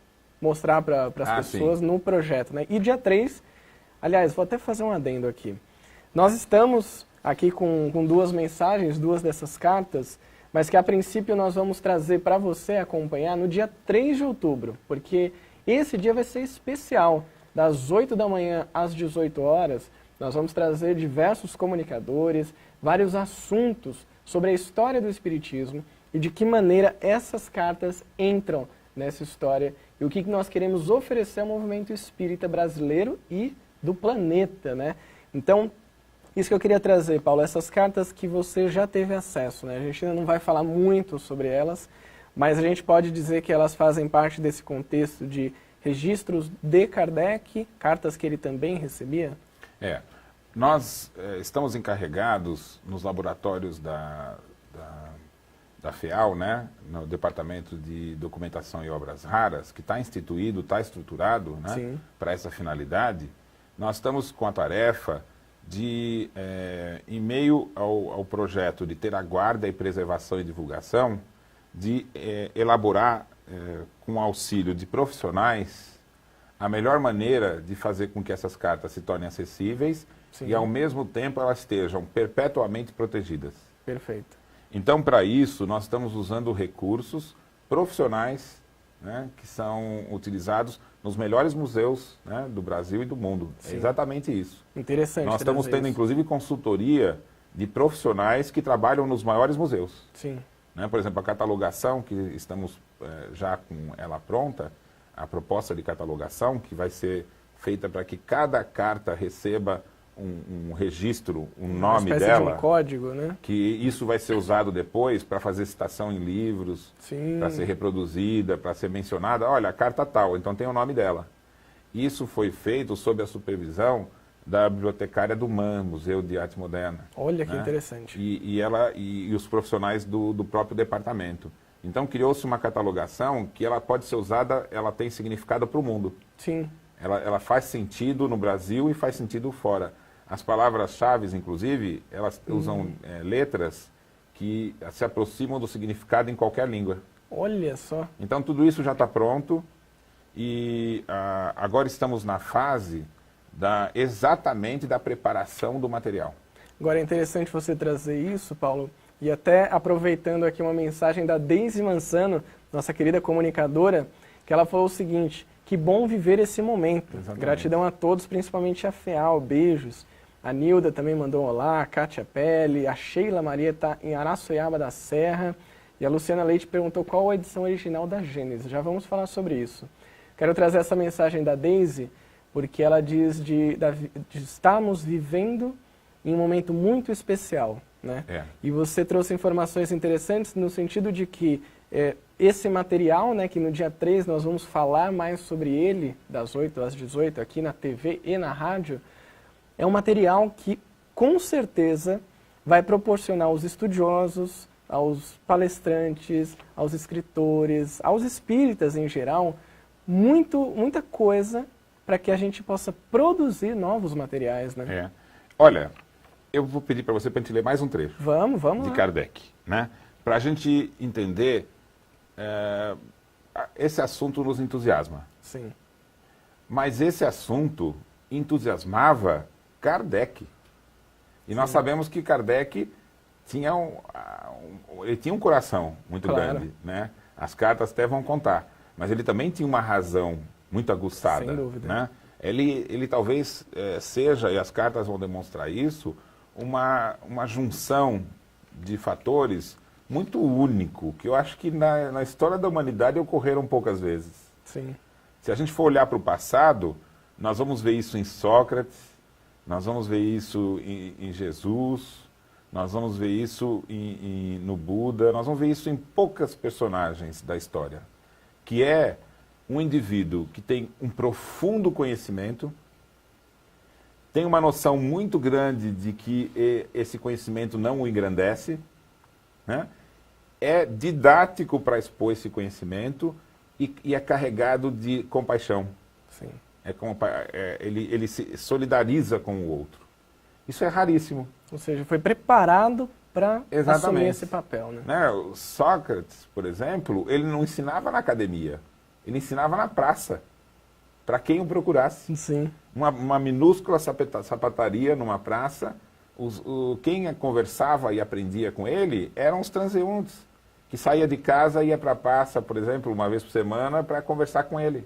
mostrar para as pessoas no projeto, né? E dia 3, aliás, vou até fazer um adendo aqui. Nós estamos aqui com 2 mensagens, 2 dessas cartas, mas que a princípio nós vamos trazer para você acompanhar no dia 3 de outubro, porque esse dia vai ser especial. Das 8 da manhã às 18 horas, nós vamos trazer diversos comunicadores, vários assuntos sobre a história do Espiritismo e de que maneira essas cartas entram nessa história e o que nós queremos oferecer ao movimento espírita brasileiro e do planeta, né? Então, isso que eu queria trazer, Paulo, essas cartas que você já teve acesso, né? A gente ainda não vai falar muito sobre elas, mas a gente pode dizer que elas fazem parte desse contexto de registros de Kardec, cartas que ele também recebia? Nós estamos encarregados nos laboratórios da FEAL, né, no Departamento de Documentação e Obras Raras, que está instituído, está estruturado, né, para essa finalidade. Nós estamos com a tarefa de, em meio ao projeto de ter a guarda e preservação e divulgação, de elaborar, com auxílio de profissionais, a melhor maneira de fazer com que essas cartas se tornem acessíveis e, ao mesmo tempo, elas estejam perpetuamente protegidas. Perfeito. Então, para isso, nós estamos usando recursos profissionais, né, que são utilizados nos melhores museus, né, do Brasil e do mundo. É exatamente isso. Interessante. Nós estamos tendo, inclusive, consultoria de profissionais que trabalham nos maiores museus. Né? Por exemplo, a catalogação, que estamos já com ela pronta, a proposta de catalogação, que vai ser feita para que cada carta receba um registro, um nome dela. De um código, né? Que isso vai ser usado depois para fazer citação em livros, para ser reproduzida, para ser mencionada. Olha, a carta tal, então tem o nome dela. Isso foi feito sob a supervisão da bibliotecária do MAN, Museu de Arte Moderna. Olha que interessante. E os profissionais do próprio departamento. Então criou-se uma catalogação que ela pode ser usada, ela tem significado para o mundo. Ela faz sentido no Brasil e faz sentido fora. As palavras-chave, inclusive, elas usam letras que se aproximam do significado em qualquer língua. Olha só. Então, tudo isso já está pronto e agora estamos na fase exatamente da preparação do material. Agora, é interessante você trazer isso, Paulo, e até aproveitando aqui uma mensagem da Deise Mansano, nossa querida comunicadora, que ela falou o seguinte: que bom viver esse momento. Exatamente. Gratidão a todos, principalmente a FEAL, beijos. A Nilda também mandou um olá, a Kátia Pelle, a Sheila Maria está em Araçoiaba da Serra, e a Luciana Leite perguntou qual a edição original da Gênesis. Já vamos falar sobre isso. Quero trazer essa mensagem da Deise, porque ela diz de estamos vivendo em um momento muito especial, né? E você trouxe informações interessantes no sentido de que esse material, né, que no dia 3 nós vamos falar mais sobre ele, das 8 às 18, aqui na TV e na rádio, é um material que, com certeza, vai proporcionar aos estudiosos, aos palestrantes, aos escritores, aos espíritas em geral, muita coisa para que a gente possa produzir novos materiais, né? Olha, eu vou pedir para você para a gente ler mais um trecho. Vamos de lá. Kardec, né? Para a gente entender, esse assunto nos entusiasma. Mas esse assunto entusiasmava Kardec. E nós sabemos que Kardec tinha ele tinha um coração muito grande, né? As cartas até vão contar. Mas ele também tinha uma razão muito aguçada. Sem dúvida. Né? Ele talvez seja, e as cartas vão demonstrar isso, uma junção de fatores muito único, que eu acho que na história da humanidade ocorreram poucas vezes. Se a gente for olhar para o passado, nós vamos ver isso em Sócrates, nós vamos ver isso em Jesus, nós vamos ver isso no Buda, nós vamos ver isso em poucas personagens da história, que é um indivíduo que tem um profundo conhecimento, tem uma noção muito grande de que esse conhecimento não o engrandece, né? É didático para expor esse conhecimento e é carregado de compaixão. Sim. Ele se solidariza com o outro. Isso é raríssimo. Ou seja, foi preparado para assumir esse papel, né? O Sócrates, por exemplo, ele não ensinava na academia, ele ensinava na praça, para quem o procurasse. Sim. Uma minúscula sapataria numa praça, quem conversava e aprendia com ele eram os transeuntes, que saía de casa e ia para a praça, por exemplo, uma vez por semana, para conversar com ele.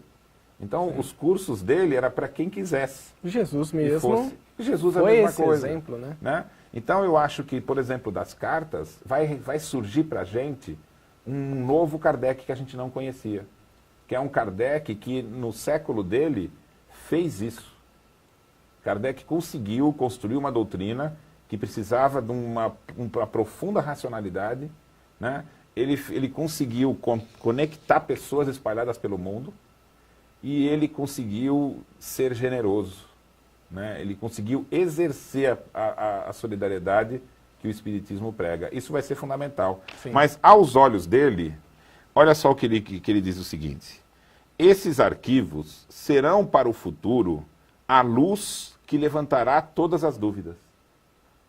Então, sim, os cursos dele era para quem quisesse. Jesus mesmo Jesus foi é a mesma esse coisa, exemplo, né? Então, eu acho que, por exemplo, das cartas, vai surgir para a gente um novo Kardec que a gente não conhecia. Que é um Kardec que, no século dele, fez isso. Kardec conseguiu construir uma doutrina que precisava de uma profunda racionalidade, né? Ele conseguiu conectar pessoas espalhadas pelo mundo e ele conseguiu ser generoso, né? Ele conseguiu exercer a solidariedade que o Espiritismo prega. Isso vai ser fundamental. Sim. Mas, aos olhos dele, olha só o que ele diz o seguinte: esses arquivos serão para o futuro a luz que levantará todas as dúvidas.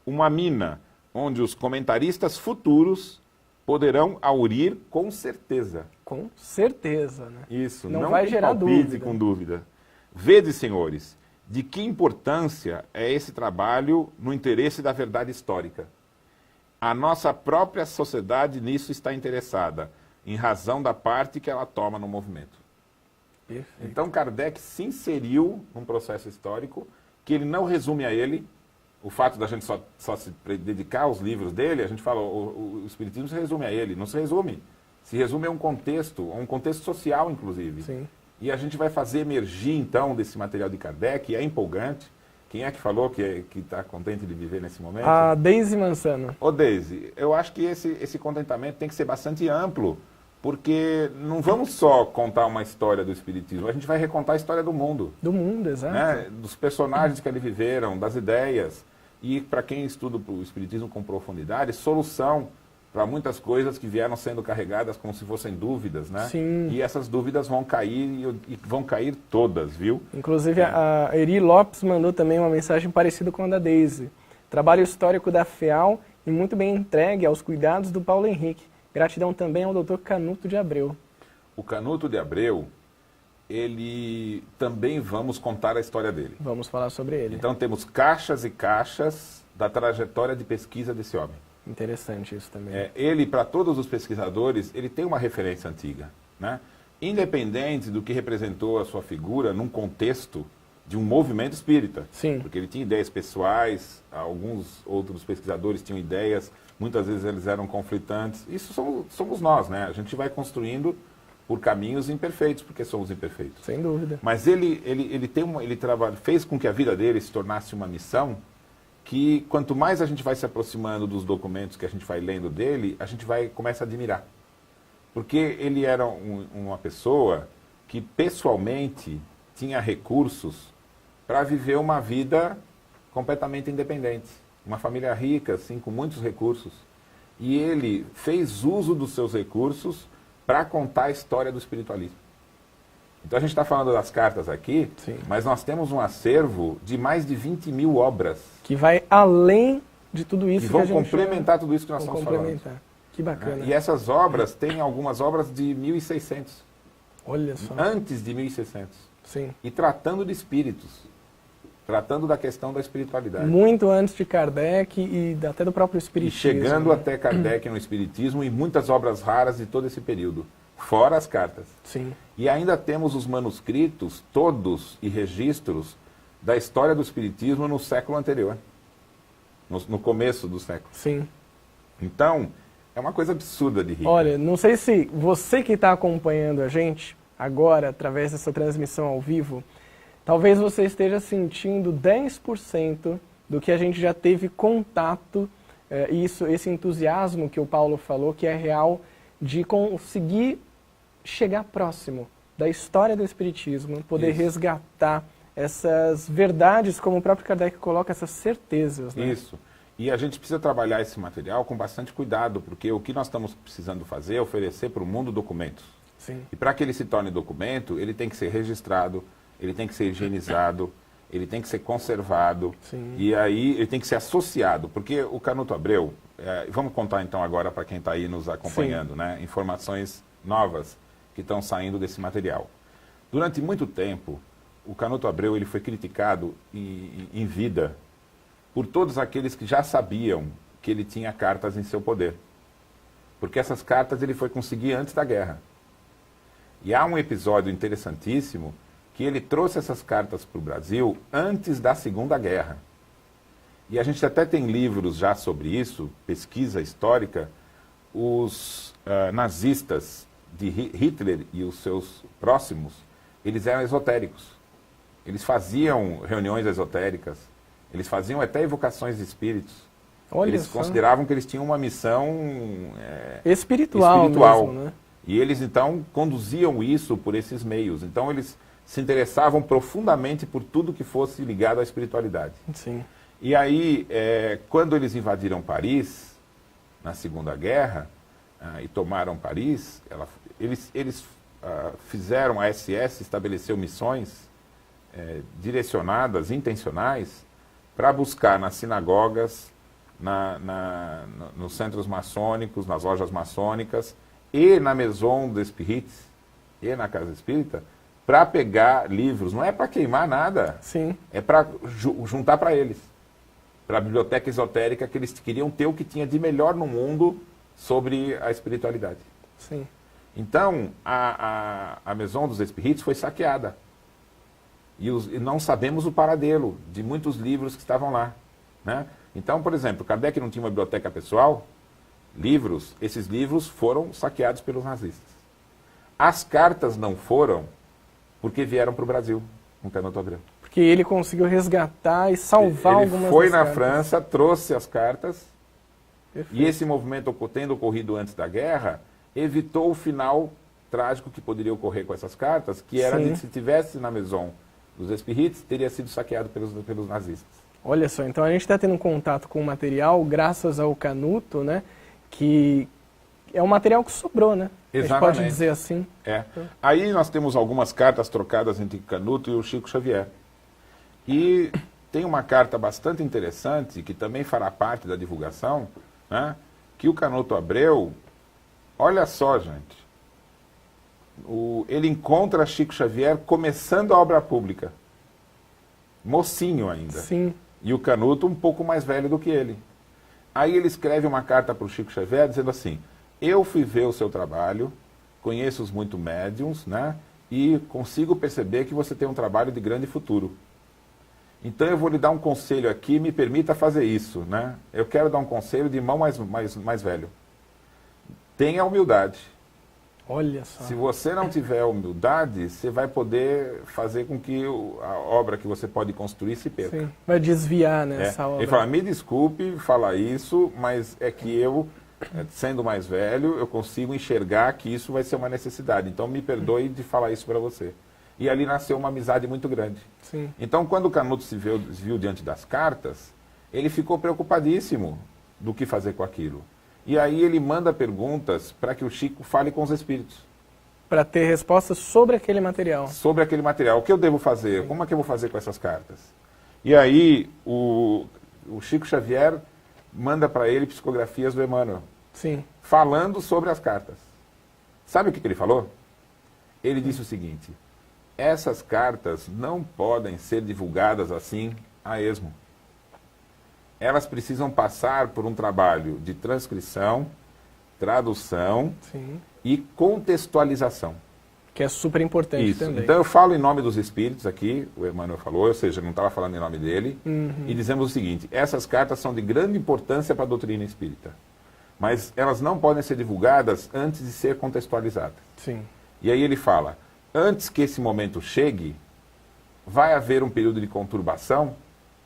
Uma mina onde os comentaristas futuros poderão aurir com certeza. Com certeza, né? Isso, não vai gerar dúvida. Com dúvida. Vede, senhores, de que importância é esse trabalho no interesse da verdade histórica. A nossa própria sociedade nisso está interessada, em razão da parte que ela toma no movimento. Perfeito. Então Kardec se inseriu num processo histórico que ele não resume a ele. O fato da gente só se dedicar aos livros dele, a gente fala, o Espiritismo se resume a ele. Não se resume. Se resume a um contexto social, inclusive. Sim. E a gente vai fazer emergir, então, desse material de Kardec, é empolgante. Quem é que falou que está contente de viver nesse momento? A Deise Mansano. Ô Deise, eu acho que esse contentamento tem que ser bastante amplo, porque não vamos só contar uma história do Espiritismo, a gente vai recontar a história do mundo. Do mundo, exato. Né? Dos personagens que ali viveram, das ideias. E para quem estuda o Espiritismo com profundidade, solução para muitas coisas que vieram sendo carregadas como se fossem dúvidas, né? Sim. E essas dúvidas vão cair e vão cair todas, viu? Inclusive a Eri Lopes mandou também uma mensagem parecida com a da Deise. Trabalho histórico da FEAL e muito bem entregue aos cuidados do Paulo Henrique. Gratidão também ao Dr. Canuto de Abreu. O Canuto de Abreu, ele também vamos contar a história dele. Vamos falar sobre ele. Então temos caixas e caixas da trajetória de pesquisa desse homem. Interessante isso também. Ele, para todos os pesquisadores, ele tem uma referência antiga, né? Independente do que representou a sua figura num contexto de um movimento espírita. Sim. Porque ele tinha ideias pessoais, alguns outros pesquisadores tinham ideias, muitas vezes eles eram conflitantes. Isso somos nós, né? A gente vai construindo por caminhos imperfeitos, porque somos imperfeitos. Sem dúvida. Mas ele fez com que a vida dele se tornasse uma missão que, quanto mais a gente vai se aproximando dos documentos que a gente vai lendo dele, a gente começa a admirar. Porque ele era uma pessoa que, pessoalmente, tinha recursos para viver uma vida completamente independente. Uma família rica, assim, com muitos recursos. E ele fez uso dos seus recursos para contar a história do espiritualismo. Então a gente está falando das cartas aqui, sim, mas nós temos um acervo de mais de 20 mil obras. Que vai além de tudo isso que vão a gente complementar tudo isso que nós estamos falando. Que bacana. E essas obras têm algumas obras de 1600. Olha só. Antes de 1600. Sim. E tratando de espíritos. Tratando da questão da espiritualidade. Muito antes de Kardec e até do próprio espiritismo. E chegando até Kardec no espiritismo e muitas obras raras de todo esse período. Fora as cartas. Sim. E ainda temos os manuscritos todos e registros da história do espiritismo no século anterior. No começo do século. Sim. Então, é uma coisa absurda de rica. Olha, não sei se você que está acompanhando a gente agora, através dessa transmissão ao vivo, Talvez você esteja sentindo 10% do que a gente já teve contato, esse entusiasmo que o Paulo falou, que é real, de conseguir chegar próximo da história do Espiritismo, poder resgatar essas verdades, como o próprio Kardec coloca, essas certezas. Né? Isso. E a gente precisa trabalhar esse material com bastante cuidado, porque o que nós estamos precisando fazer é oferecer para o mundo documentos. Sim. E para que ele se torne documento, ele tem que ser registrado, ele tem que ser higienizado, ele tem que ser conservado, Sim. e aí ele tem que ser associado, porque o Canuto Abreu, vamos contar então agora para quem está aí nos acompanhando, né, informações novas que estão saindo desse material. Durante muito tempo, o Canuto Abreu ele foi criticado em vida por todos aqueles que já sabiam que ele tinha cartas em seu poder. Porque essas cartas ele foi conseguir antes da guerra. E há um episódio interessantíssimo que ele trouxe essas cartas para o Brasil antes da Segunda Guerra. E a gente até tem livros já sobre isso, pesquisa histórica. Os nazistas de Hitler e os seus próximos, eles eram esotéricos. Eles faziam reuniões esotéricas, eles faziam até evocações de espíritos. Olha eles só. consideravam que eles tinham uma missão espiritual mesmo, né? E eles, então, conduziam isso por esses meios. Então, eles se interessavam profundamente por tudo que fosse ligado à espiritualidade. Sim. E aí, quando eles invadiram Paris, na Segunda Guerra, e tomaram Paris, eles fizeram, a SS estabeleceu missões direcionadas, intencionais, para buscar nas sinagogas, nos centros maçônicos, nas lojas maçônicas, e na Maison des Spirites, e na Casa Espírita, para pegar livros. Não é para queimar nada, Sim. é para juntar para eles, para a biblioteca esotérica, que eles queriam ter o que tinha de melhor no mundo sobre a espiritualidade. Sim. Então, a Maison dos Espíritos foi saqueada. E não sabemos o paradelo de muitos livros que estavam lá. Né? Então, por exemplo, Kardec não tinha uma biblioteca pessoal, esses livros foram saqueados pelos nazistas. As cartas não foram porque vieram para o Brasil, com Canuto Abreu. Porque ele conseguiu resgatar e salvar algumas Ele foi das na cartas. França, trouxe as cartas, Perfeito. e esse movimento, tendo ocorrido antes da guerra, evitou o final trágico que poderia ocorrer com essas cartas, que era Sim. de que se tivesse na Maison dos Espíritos, teria sido saqueado pelos nazistas. Olha só, então a gente está tendo contato com o material graças ao Canuto, né? Que é um material que sobrou, né? A gente Exatamente. pode dizer assim. Aí nós temos algumas cartas trocadas entre Canuto e o Chico Xavier. E tem uma carta bastante interessante, que também fará parte da divulgação, né? Que o Canuto Abreu, olha só, gente, ele encontra Chico Xavier começando a obra pública. Mocinho ainda. Sim. E o Canuto um pouco mais velho do que ele. Aí ele escreve uma carta para o Chico Xavier dizendo assim: eu fui ver o seu trabalho, conheço os muito médiums, né? E consigo perceber que você tem um trabalho de grande futuro. Então eu vou lhe dar um conselho aqui, me permita fazer isso, né? Eu quero dar um conselho de irmão mais velho. Tenha humildade. Olha só. Se você não tiver humildade, você vai poder fazer com que a obra que você pode construir se perca. Sim. Vai desviar, né, essa obra. Ele fala, me desculpe falar isso, mas é que eu, sendo mais velho, eu consigo enxergar que isso vai ser uma necessidade. Então me perdoe de falar isso para você. E ali nasceu uma amizade muito grande. Sim. Então quando o Canuto se viu diante das cartas, ele ficou preocupadíssimo do que fazer com aquilo. E aí ele manda perguntas para que o Chico fale com os espíritos. Para ter respostas sobre aquele material. Sobre aquele material. O que eu devo fazer? Sim. Como é que eu vou fazer com essas cartas? E aí o Chico Xavier manda para ele psicografias do Emmanuel. Sim. Falando sobre as cartas. Sabe o que ele falou? Ele disse o seguinte: essas cartas não podem ser divulgadas assim a esmo. Elas precisam passar por um trabalho de transcrição, tradução, Sim, e contextualização. que é super importante Isso. também. Então eu falo em nome dos espíritos aqui, o Emmanuel falou, ou seja, não estava falando em nome dele, e dizemos o seguinte: essas cartas são de grande importância para a doutrina espírita, mas elas não podem ser divulgadas antes de ser contextualizadas. Sim. E aí ele fala, antes que esse momento chegue, vai haver um período de conturbação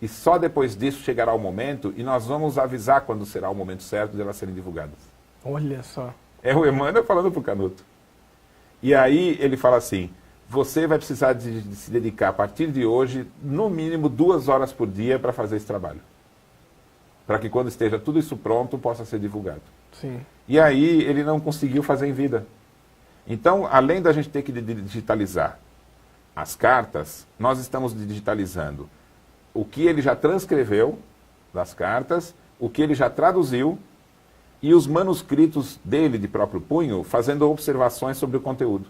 e só depois disso chegará o momento e nós vamos avisar quando será o momento certo de elas serem divulgadas. Olha só. É o Emmanuel falando para o Canuto. E aí ele fala assim, você vai precisar de se dedicar a partir de hoje, no mínimo 2 horas por dia para fazer esse trabalho. Para que quando esteja tudo isso pronto, possa ser divulgado. Sim. E aí ele não conseguiu fazer em vida. Então, além da gente ter que digitalizar as cartas, nós estamos digitalizando o que ele já transcreveu das cartas, o que ele já traduziu e os manuscritos dele de próprio punho fazendo observações sobre o conteúdo.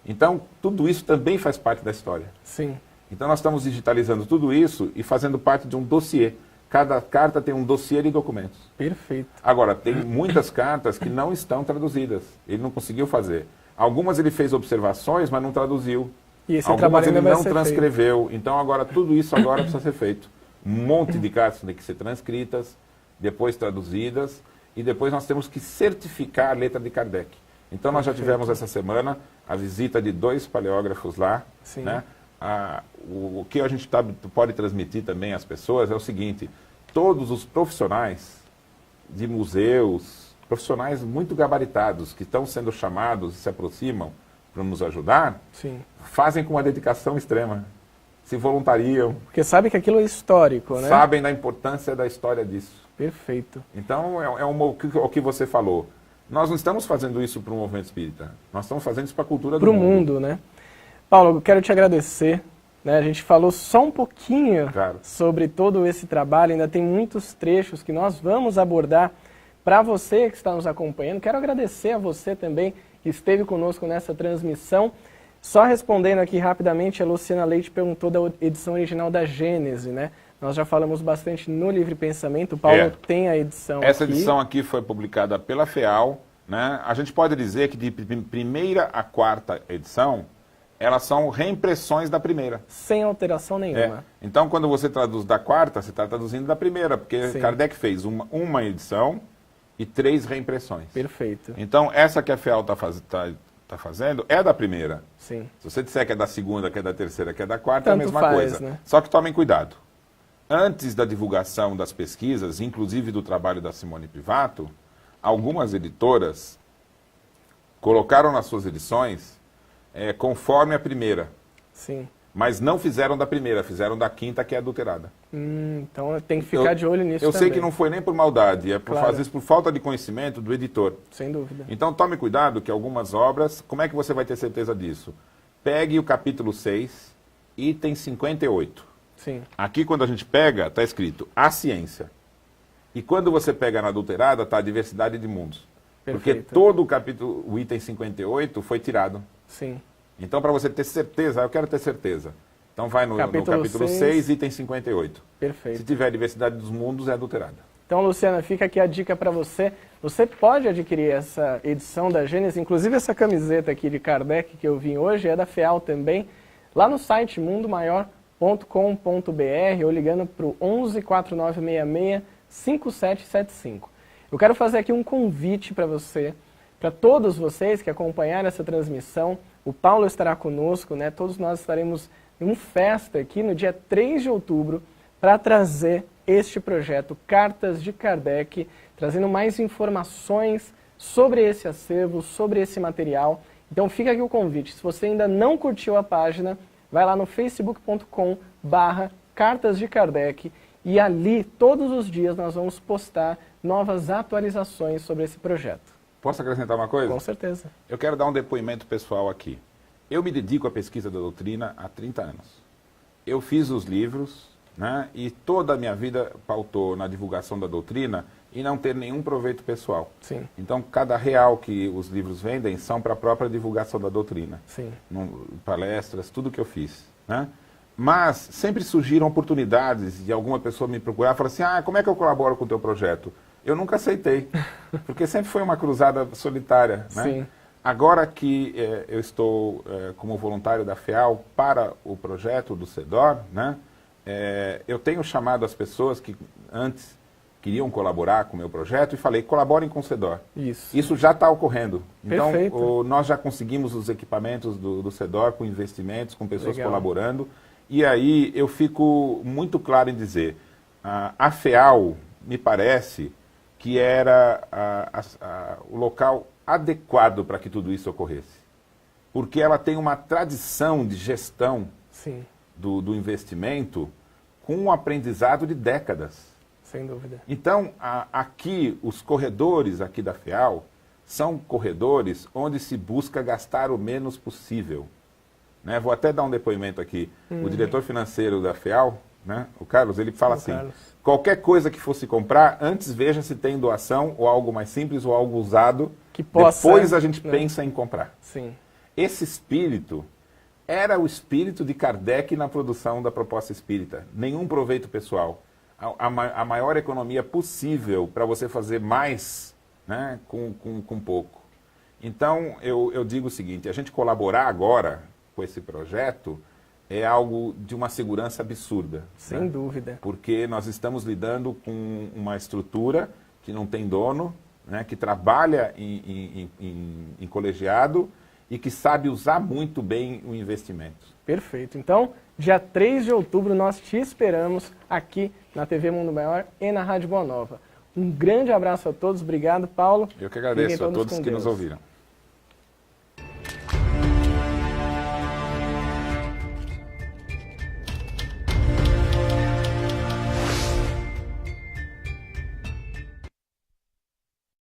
Então, tudo isso também faz parte da história. Sim. Então, nós estamos digitalizando tudo isso e fazendo parte de um dossiê. Cada carta tem um dossiê de documentos. Perfeito. Agora, tem muitas cartas que não estão traduzidas. Ele não conseguiu fazer. Algumas ele fez observações, mas não traduziu. E esse Algumas trabalho ele ainda vai não ser transcreveu. Feito. Então, agora, tudo isso agora precisa ser feito. Um monte de cartas tem que ser transcritas, depois traduzidas, e depois nós temos que certificar a letra de Kardec. Então, nós já tivemos essa semana a visita de 2 paleógrafos lá. Sim. Né? O que a gente pode transmitir também às pessoas é o seguinte, todos os profissionais de museus, profissionais muito gabaritados, que estão sendo chamados e se aproximam para nos ajudar, Sim. fazem com uma dedicação extrema, se voluntariam. Porque sabe que aquilo é histórico, né? Sabem da importância da história disso. Perfeito. Então, o que você falou. Nós não estamos fazendo isso para o movimento espírita, nós estamos fazendo isso para a cultura do mundo. Para o mundo, né? Paulo, eu quero te agradecer. Né? A gente falou só um pouquinho sobre todo esse trabalho, ainda tem muitos trechos que nós vamos abordar para você que está nos acompanhando. Quero agradecer a você também que esteve conosco nessa transmissão. Só respondendo aqui rapidamente, a Luciana Leite perguntou da edição original da Gênese, né? Nós já falamos bastante no Livre Pensamento, o Paulo tem a edição Essa aqui. edição aqui foi publicada pela FEAL, né? A gente pode dizer que de primeira a 4ª edição, elas são reimpressões da primeira. Sem alteração nenhuma. Então, quando você traduz da 4ª, você está traduzindo da primeira, porque Sim. Kardec fez uma edição e 3 reimpressões. Perfeito. Então, essa que a FEAL está fazendo é da primeira. Sim. Se você disser que é da 2ª, que é da 3ª, que é da 4ª, Tanto é a mesma faz, coisa. né? Só que tomem cuidado. Antes da divulgação das pesquisas, inclusive do trabalho da Simone Privato, algumas editoras colocaram nas suas edições conforme a primeira. Sim. Mas não fizeram da primeira, fizeram da 5ª, que é adulterada. Então tem que ficar de olho nisso Eu também. sei que não foi nem por maldade, é por fazer isso por falta de conhecimento do editor. Sem dúvida. Então tome cuidado que algumas obras, como é que você vai ter certeza disso? Pegue o capítulo 6, item 58. Sim. Aqui quando a gente pega, está escrito a ciência. E quando você pega na adulterada, está a diversidade de mundos. Perfeito. Porque todo o capítulo, o item 58, foi tirado. Sim. Então, para você ter certeza, eu quero ter certeza. Então, vai no capítulo 6, item 58. Perfeito. Se tiver diversidade dos mundos, é adulterada. Então, Luciana, fica aqui a dica para você. Você pode adquirir essa edição da Gênesis, inclusive essa camiseta aqui de Kardec que eu vim hoje, é da FEAL também, lá no site mundomaior.com.br ou ligando para o 11 4966 5775. Eu quero fazer aqui um convite para você, para todos vocês que acompanharam essa transmissão. O Paulo estará conosco, né? Todos nós estaremos em uma festa aqui no dia 3 de outubro para trazer este projeto Cartas de Kardec, trazendo mais informações sobre esse acervo, sobre esse material. Então fica aqui o convite. Se você ainda não curtiu a página, vai lá no facebook.com/Cartas de Kardec e ali, todos os dias, nós vamos postar novas atualizações sobre esse projeto. Posso acrescentar uma coisa? Com certeza. Eu quero dar um depoimento pessoal aqui. Eu me dedico à pesquisa da doutrina há 30 anos. Eu fiz os livros, né, e toda a minha vida pautou na divulgação da doutrina e não ter nenhum proveito pessoal. Sim. Então, cada real que os livros vendem são para a própria divulgação da doutrina. Sim. Palestras, tudo que eu fiz. Né? Mas sempre surgiram oportunidades de alguma pessoa me procurar e falar assim, como é que eu colaboro com o teu projeto? Eu nunca aceitei, porque sempre foi uma cruzada solitária. Né? Sim. Agora que eu estou como voluntário da FEAL para o projeto do CEDOR, né, eu tenho chamado as pessoas que antes queriam colaborar com o meu projeto e falei, colaborem com o CEDOR. Isso já está ocorrendo. Então, nós já conseguimos os equipamentos do CEDOR com investimentos, com pessoas colaborando. E aí eu fico muito claro em dizer, a FEAL me parece que era o local adequado para que tudo isso ocorresse. Porque ela tem uma tradição de gestão Sim, do investimento com um aprendizado de décadas. sem dúvida. Então, aqui, os corredores aqui da FEAL são corredores onde se busca gastar o menos possível. Né? Vou até dar um depoimento aqui. O diretor financeiro da FEAL, né, o Carlos, ele fala assim, Carlos. qualquer coisa que fosse comprar, antes veja se tem doação ou algo mais simples ou algo usado, Que possa, depois a gente né? pensa em comprar. Sim, Esse espírito era o espírito de Kardec na produção da proposta espírita. Nenhum proveito pessoal. A maior economia possível para você fazer mais, né, com pouco. Então, eu digo o seguinte, a gente colaborar agora com esse projeto é algo de uma segurança absurda. sem né? dúvida. Porque nós estamos lidando com uma estrutura que não tem dono, né, que trabalha em colegiado e que sabe usar muito bem o investimento. Perfeito. Então, dia 3 de outubro, nós te esperamos aqui na TV Mundo Maior e na Rádio Boa Nova. Um grande abraço a todos. Obrigado, Paulo. Eu que agradeço Fiquem a todos com que Deus. nos ouviram.